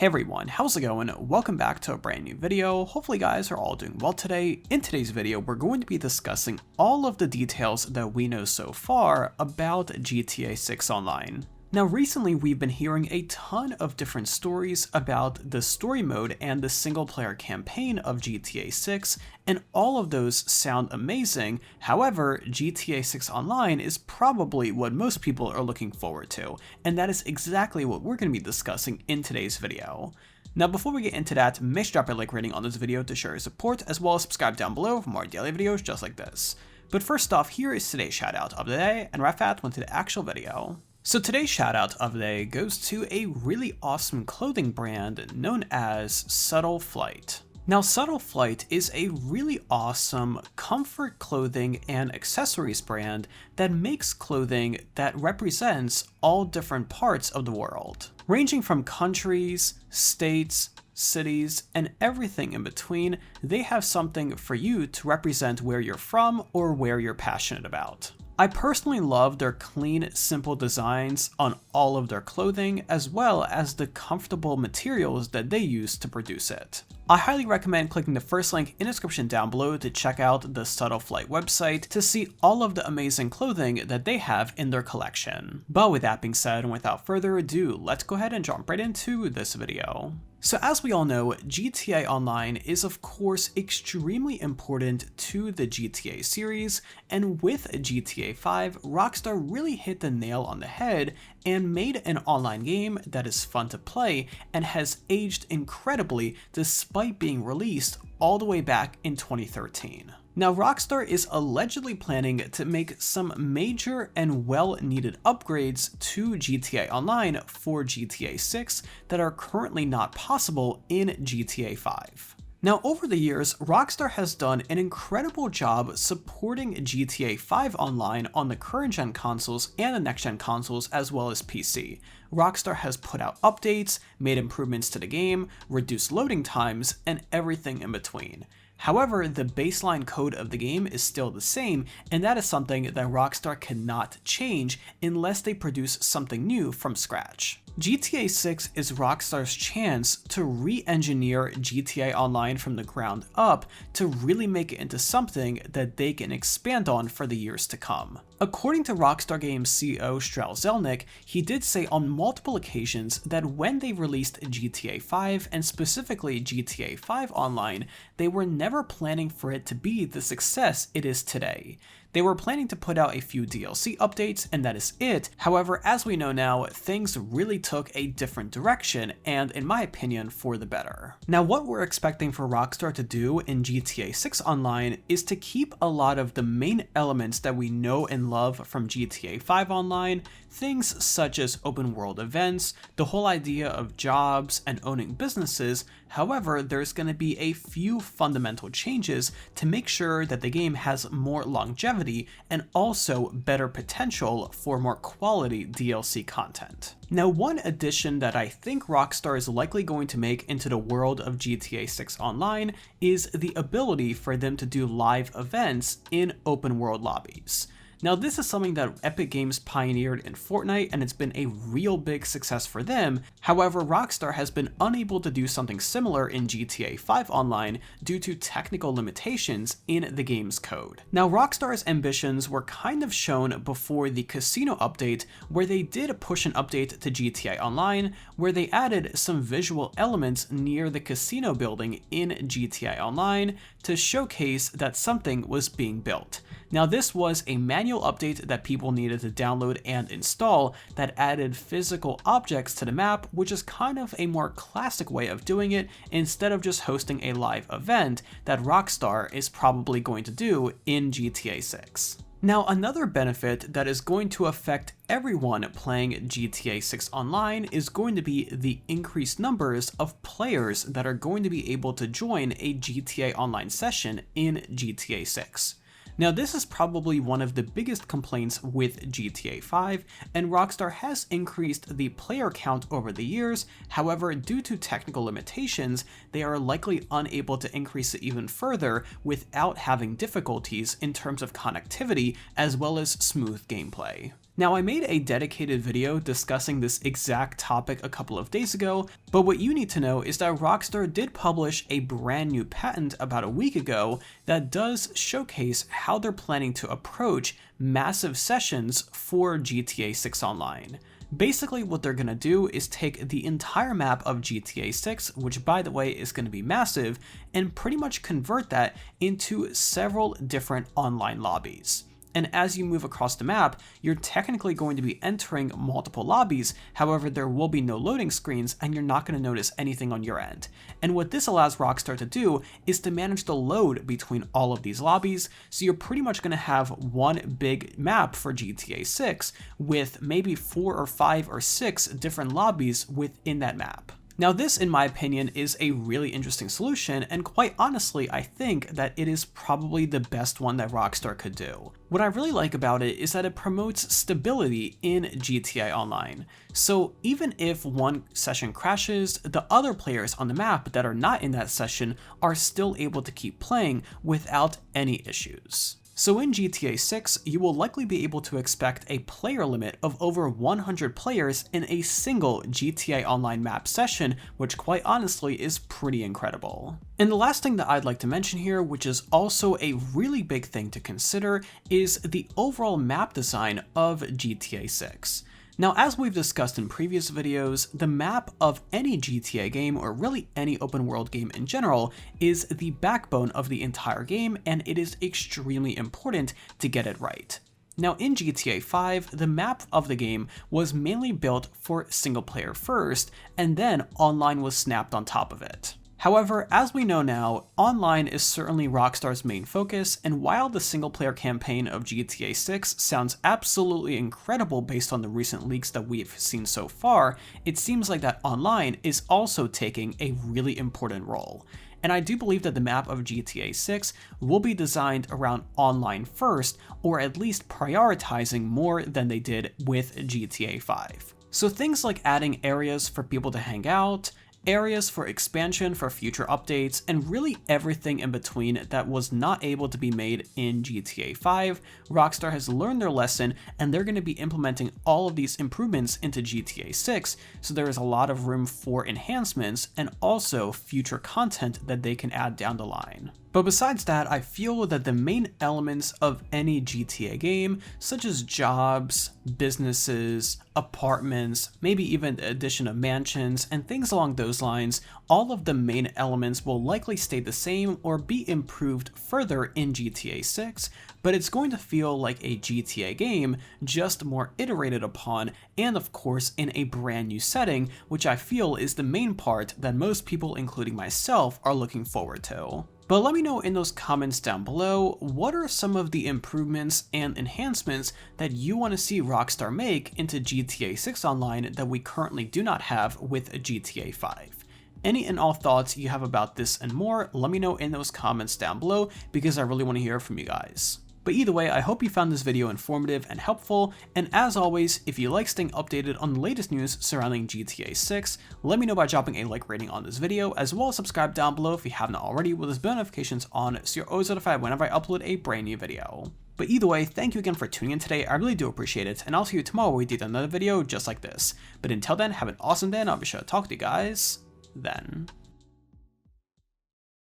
Hey everyone, how's it going? Welcome back to a brand new video. Hopefully you guys are all doing well today. In today's video, we're going to be discussing all of the details that we know so far about GTA 6 Online. Now recently we've been hearing a ton of different stories about the story mode and the single player campaign of GTA 6, and all of those sound amazing. However, GTA 6 Online is probably what most people are looking forward to, and that is exactly what we're going to be discussing in today's video. Now before we get into that, make sure to drop a like rating on this video to show your support, as well as subscribe down below for more daily videos just like this. But first off, here is today's shoutout of the day, and right after that, went to the actual video. So today's shoutout of the day goes to a really awesome clothing brand known as Subtle Flight. Now Subtle Flight is a really awesome comfort clothing and accessories brand that makes clothing that represents all different parts of the world. Ranging from countries, states, cities, and everything in between, they have something for you to represent where you're from or where you're passionate about. I personally love their clean, simple designs on all of their clothing, as well as the comfortable materials that they use to produce it. I highly recommend clicking the first link in the description down below to check out the Subtle Flight website to see all of the amazing clothing that they have in their collection. But with that being said, and without further ado, let's go ahead and jump right into this video. So as we all know, GTA Online is of course extremely important to the GTA series, and with GTA 5, Rockstar really hit the nail on the head and made an online game that is fun to play and has aged incredibly despite being released all the way back in 2013. Now Rockstar is allegedly planning to make some major and well-needed upgrades to GTA Online for GTA 6 that are currently not possible in GTA 5. Now over the years, Rockstar has done an incredible job supporting GTA 5 Online on the current gen consoles and the next gen consoles as well as PC. Rockstar has put out updates, made improvements to the game, reduced loading times, and everything in between. However, the baseline code of the game is still the same, and that is something that Rockstar cannot change unless they produce something new from scratch. GTA 6 is Rockstar's chance to re-engineer GTA Online from the ground up to really make it into something that they can expand on for the years to come. According to Rockstar Games CEO Strauss Zelnick, he did say on multiple occasions that when they released GTA 5 and specifically GTA 5 Online, they were never planning for it to be the success it is today. They were planning to put out a few DLC updates and that is it. However, as we know now, things really took a different direction, and in my opinion, for the better. Now what we're expecting for Rockstar to do in GTA 6 Online is to keep a lot of the main elements that we know and love from GTA 5 Online, things such as open world events, the whole idea of jobs and owning businesses. However, there's going to be a few fundamental changes to make sure that the game has more longevity and also better potential for more quality DLC content. Now one addition that I think Rockstar is likely going to make into the world of GTA 6 Online is the ability for them to do live events in open world lobbies. Now this is something that Epic Games pioneered in Fortnite, and it's been a real big success for them. However, Rockstar has been unable to do something similar in GTA 5 Online due to technical limitations in the game's code. Now Rockstar's ambitions were kind of shown before the casino update, where they did push an update to GTA Online where they added some visual elements near the casino building in GTA Online to showcase that something was being built. Now this was a manual update that people needed to download and install that added physical objects to the map, which is kind of a more classic way of doing it instead of just hosting a live event that Rockstar is probably going to do in GTA 6. Now another benefit that is going to affect everyone playing GTA 6 Online is going to be the increased numbers of players that are going to be able to join a GTA Online session in GTA 6. Now this is probably one of the biggest complaints with GTA 5, and Rockstar has increased the player count over the years. However, due to technical limitations, they are likely unable to increase it even further without having difficulties in terms of connectivity as well as smooth gameplay. Now, I made a dedicated video discussing this exact topic a couple of days ago, but what you need to know is that Rockstar did publish a brand new patent about a week ago that does showcase how they're planning to approach massive sessions for GTA 6 Online. Basically, what they're going to do is take the entire map of GTA 6, which by the way is going to be massive, and pretty much convert that into several different online lobbies. And as you move across the map, you're technically going to be entering multiple lobbies, however there will be no loading screens and you're not going to notice anything on your end. And what this allows Rockstar to do is to manage the load between all of these lobbies, so you're pretty much going to have one big map for GTA 6 with maybe 4 or 5 or 6 different lobbies within that map. Now this, in my opinion, is a really interesting solution, and quite honestly, I think that it is probably the best one that Rockstar could do. What I really like about it is that it promotes stability in GTA Online. So even if one session crashes, the other players on the map that are not in that session are still able to keep playing without any issues. So in GTA 6, you will likely be able to expect a player limit of over 100 players in a single GTA Online map session, which quite honestly is pretty incredible. And the last thing that I'd like to mention here, which is also a really big thing to consider, is the overall map design of GTA 6. Now, as we've discussed in previous videos, the map of any GTA game, or really any open world game in general, is the backbone of the entire game, and it is extremely important to get it right. Now in GTA 5, the map of the game was mainly built for single player first, and then online was snapped on top of it. However, as we know now, online is certainly Rockstar's main focus, and while the single-player campaign of GTA 6 sounds absolutely incredible based on the recent leaks that we've seen so far, it seems like that online is also taking a really important role. And I do believe that the map of GTA 6 will be designed around online first, or at least prioritizing more than they did with GTA 5. So things like adding areas for people to hang out, areas for expansion for future updates, and really everything in between that was not able to be made in GTA 5, Rockstar has learned their lesson and they're going to be implementing all of these improvements into GTA 6, so there is a lot of room for enhancements and also future content that they can add down the line. But besides that, I feel that the main elements of any GTA game, such as jobs, businesses, apartments, maybe even the addition of mansions, and things along those lines, all of the main elements will likely stay the same or be improved further in GTA 6, but it's going to feel like a GTA game, just more iterated upon, and of course in a brand new setting, which I feel is the main part that most people, including myself, are looking forward to. But let me know in those comments down below, what are some of the improvements and enhancements that you want to see Rockstar make into GTA 6 Online that we currently do not have with GTA 5? Any and all thoughts you have about this and more, let me know in those comments down below, because I really want to hear from you guys. But either way, I hope you found this video informative and helpful, and as always, if you like staying updated on the latest news surrounding GTA 6, let me know by dropping a like rating on this video, as well as subscribe down below if you haven't already with those bell notifications on so you're always notified whenever I upload a brand new video. But either way, thank you again for tuning in today, I really do appreciate it, and I'll see you tomorrow where we do another video just like this. But until then, have an awesome day, and I'll be sure to talk to you guys then.